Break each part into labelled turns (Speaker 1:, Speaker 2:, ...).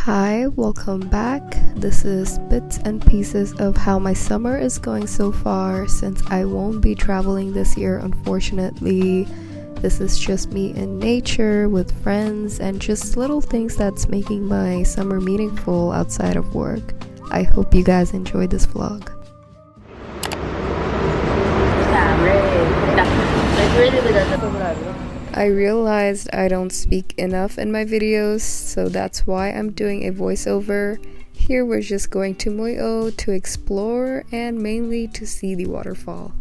Speaker 1: Hi, welcome back. This is bits and pieces of how my summer is going so far since I won't be traveling this year, unfortunately. This is just me in nature with friends and just little things that's making my summer meaningful outside of work. I hope you guys enjoyed this vlog. I realized I don't speak enough in my videos, so that's why I'm doing a voiceover. Here we're just going to Mueo to explore and mainly to see the waterfall.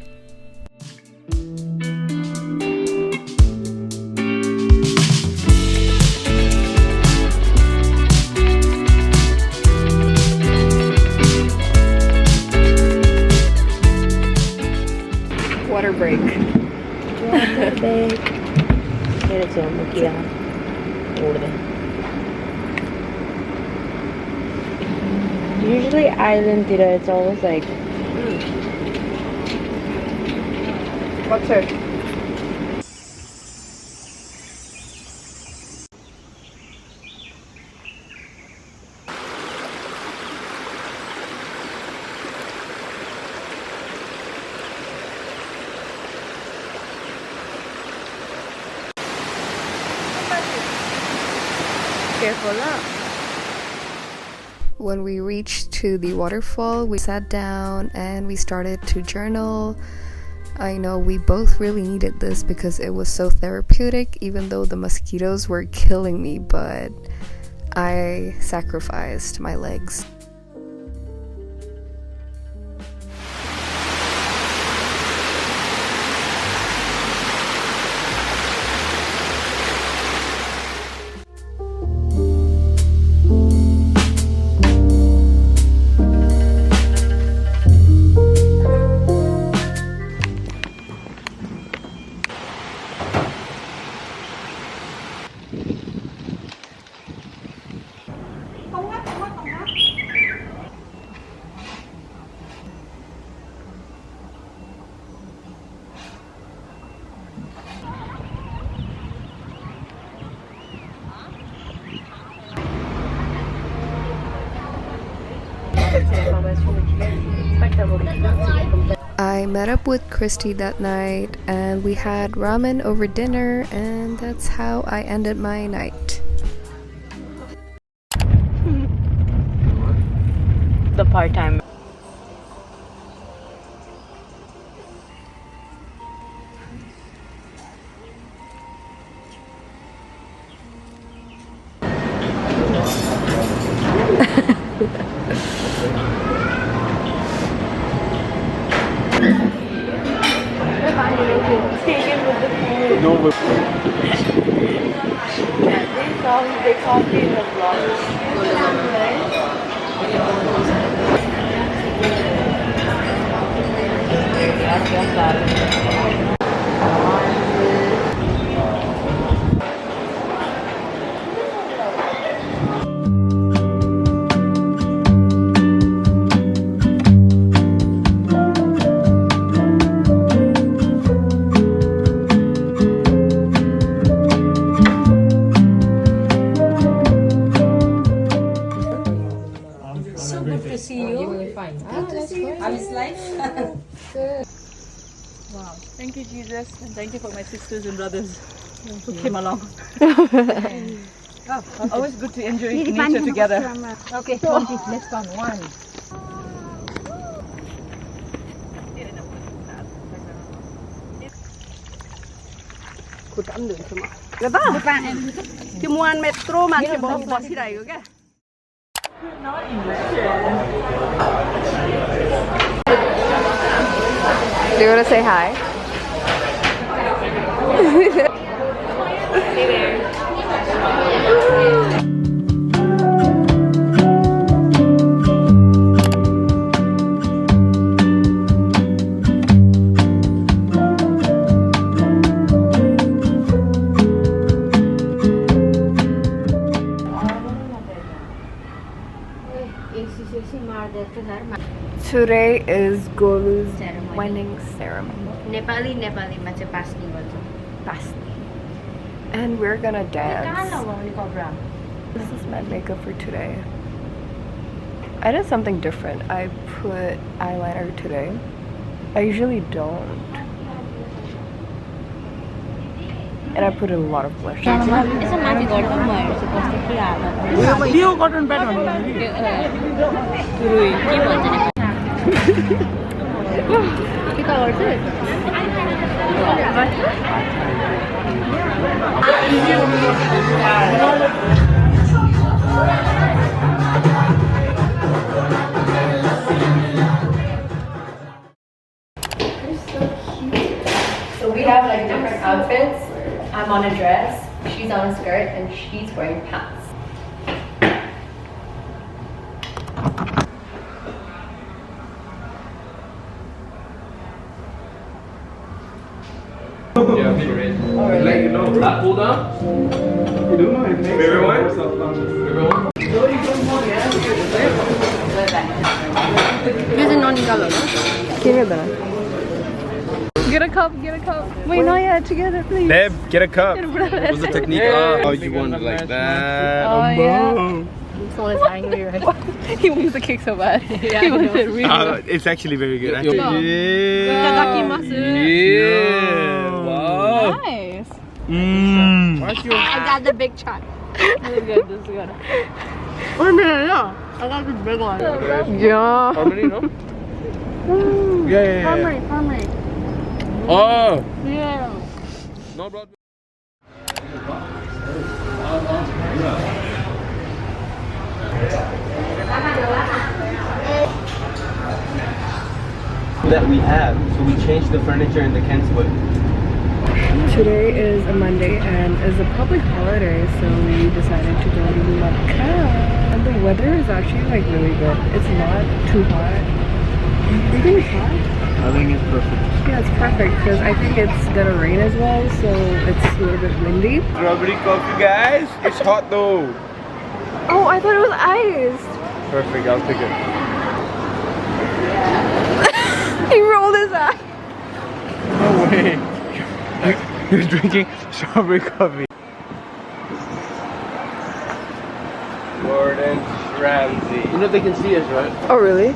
Speaker 1: Water break. Water break.
Speaker 2: Usually island dinner, it's always like
Speaker 1: What's her?
Speaker 2: careful up.
Speaker 1: When we reached to the waterfall, we sat down and we started to journal. I know we both really needed this because it was so therapeutic, even though the mosquitoes were killing me, but I sacrificed my legs. I met up with Christy that night and we had ramen over dinner, and that's how I ended my night.
Speaker 2: The part-time.
Speaker 3: No,
Speaker 2: they copy in the vlog.
Speaker 4: Wow. Thank you, Jesus, and thank you for my sisters and brothers who came along. Always good to enjoy nature together. Okay, 20. Let's count. 1.
Speaker 5: metro masih bawa sirah juga.
Speaker 4: Not in
Speaker 1: Do you want to say hi?
Speaker 4: Hey there.
Speaker 1: Today is Golu's wedding ceremony.
Speaker 2: Nepali macam pasti.
Speaker 1: Pasti. And we're gonna dance. This is my makeup for today. I did something different. I put eyeliner today. I usually don't. And I put a lot of blush.
Speaker 6: It's a magic golden boy. You're supposed to hear.
Speaker 3: Leo cotton pad on
Speaker 6: Kita order.
Speaker 1: So we have like different outfits. I'm on a dress, she's on a skirt, and she's wearing pants.
Speaker 7: Yeah, favorite. Like, you know, that pull down? You don't know anything. Favorite one? Favorite one?
Speaker 6: This is non-color.
Speaker 1: Give me that.
Speaker 4: Get a cup, get a cup.
Speaker 1: Wait, not yet. Together, please.
Speaker 7: Babe, get a cup. What's the technique? Oh, you want it like that.
Speaker 4: Oh, yeah.
Speaker 6: Someone is angry right now.
Speaker 4: He wants the cake so bad. Yeah, he wants it really bad.
Speaker 7: It's actually very good.
Speaker 4: Yeah.
Speaker 7: Yeah. Wow.
Speaker 4: Nice.
Speaker 7: Mmm.
Speaker 6: I got the big chunk.
Speaker 4: This is good, this is good.
Speaker 6: Oh, no. I got the big one.
Speaker 1: Yeah.
Speaker 7: Harmony, no? Yeah.
Speaker 6: Harmony.
Speaker 7: Oh.
Speaker 6: Yeah.
Speaker 7: No, bro. That we have, so we changed the furniture in the Kent's wood.
Speaker 1: Today is a Monday and is a public holiday, so we decided to go to Macao. And the weather is actually like really good. It's not too hot. Do you think it's hot?
Speaker 7: I think it's perfect.
Speaker 1: Yeah, it's perfect because I think it's gonna rain as well, so it's a little bit windy.
Speaker 7: Strawberry coffee, guys. It's hot though.
Speaker 1: Oh, I thought it was iced.
Speaker 7: Perfect, I'll take it.
Speaker 1: He rolled his eyes.
Speaker 7: No way. You're drinking strawberry coffee. Gordon Ramsay. You know they can see us, right?
Speaker 1: Oh, really?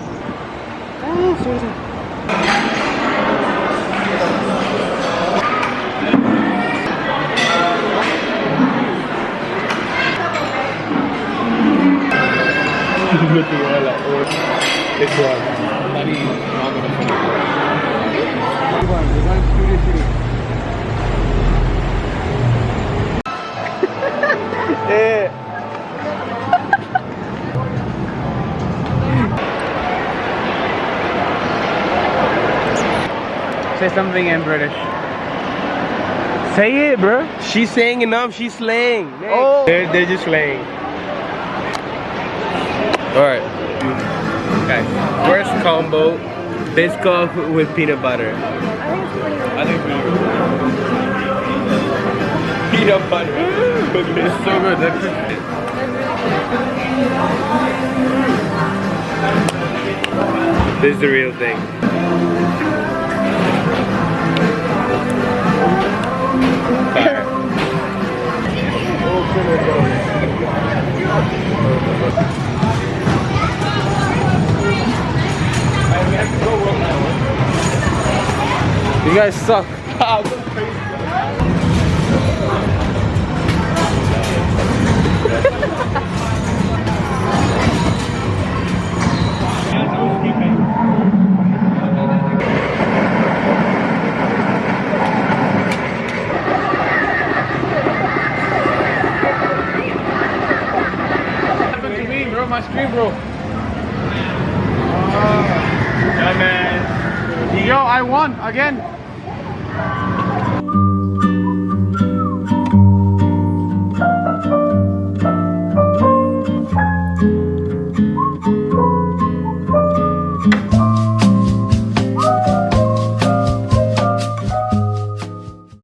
Speaker 7: Oh, sorry. This one.
Speaker 3: Say something in British. Say it, bro.
Speaker 7: She's saying enough, she's slaying.
Speaker 3: Oh.
Speaker 7: They're just slaying. Alright. Guys, first combo, biscuit with peanut butter. I think it's really good. Peanut butter. It's so good. This is the real thing.
Speaker 3: You guys suck. My screen broke.
Speaker 7: Yeah, man.
Speaker 3: Yo, I won again.